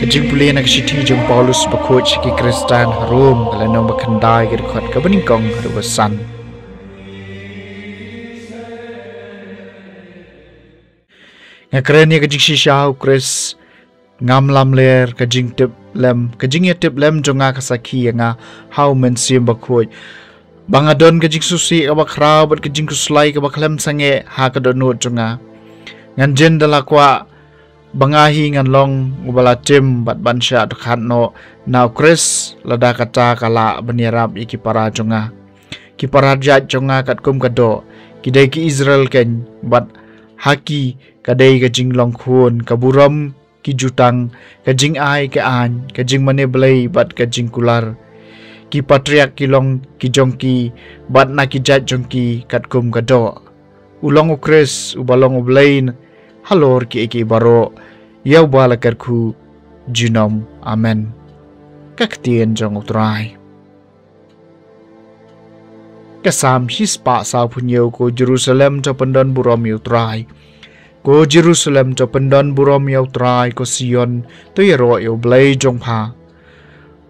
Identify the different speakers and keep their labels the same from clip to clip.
Speaker 1: kajing puli nak siti jong Paulus bakuch ki Kristan harum kalano makandai ki khot ka beningkong harubasan ngakreni kajing sisau Kris ngam lam ler kajing tip lem jonga kasaki nga how men sim bakuch bangadon kajing susi ka bakrau bat kajing kuslai ka baklem sange ha ka donut jonga ngan jen dalakwa bangahi ngan long ubala tim bat bansha dokhan no now Chris lada kata kala benirap iki para jonga ki para jat jonga kat kum kado kidai ki Israel ken bat haki kadai kajing long khun kaburam ki jutang kajing ai ke an kajing mane blai bat kajing kular ki patriak ki long ki jongki bat na ki jat jongki kat kum kado ulong Chris ubalong ublain halor ki iki baro yau bala kerku jinom amen kaktien jong utrai kasam hispa sa punyo ko Jerusalem to pendon burom utrai ko Jerusalem to pendon burom utrai ko Sion to yero yo blai jong pa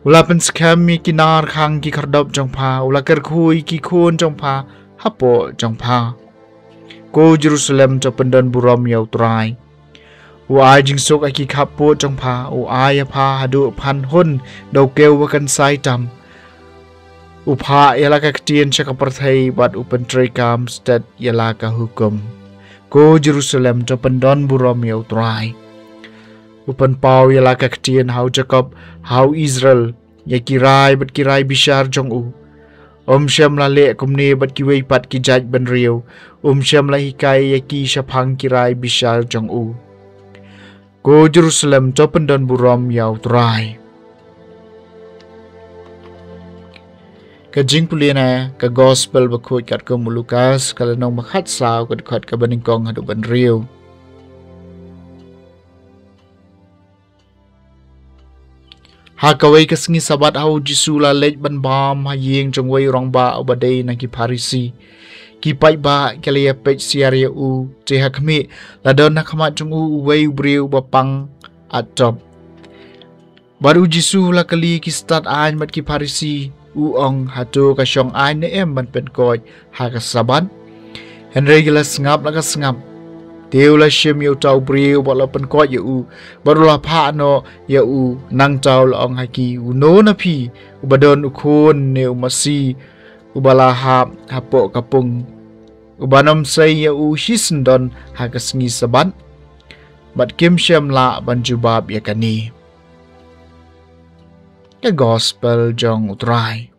Speaker 1: ula pen skam mi kinar khang ki khardop jong pa ula kerku ki khun jong pa hapo jong pa ko Jerusalem to pendon burom utrai ai jing sok aki kapo jong pa ai pa hadu pan hun do keu wakan sai tam upha yala ka ktien chaka parthai bat upen trekam stat yala ka hukum ko Jerusalem to pendon burom utrai upen pau yala ka ktien how Jacob how Israel ya kirai bat kirai bishar jong shem la le kumne bat ki wei pat ki jaj ban riu shem la hikai ya ki shapang kirai bishar jong ko Jerusalem to pendon burom utrai kajing pulina ka gospel bakut kat ko Lukas kalanong makhat saw kat ka baningkong hadu ban riu ha kawai kasngi sabat hau jisula lej ban bam ha yeng jong wei rong ba obadei na ki Parisi ki pai ba kalia pech siaria te hakmi ladon na khamat jong wei briu bapang atop baru jisula kali ki start an mat ki Parisi ong hatu ka syong ai ne em ban pen koi ha ka saban henry gilas ngap la ka ngap teula shim yu tau briu bala pen koi yu barula pha no yu nang tau ong haki no na pi ubadon ukun ne umasi ubala hapo kapung ubanom say yu shisndon ha ka sngi saban bat kim shem la ban jubab yakani the gospel jong utrai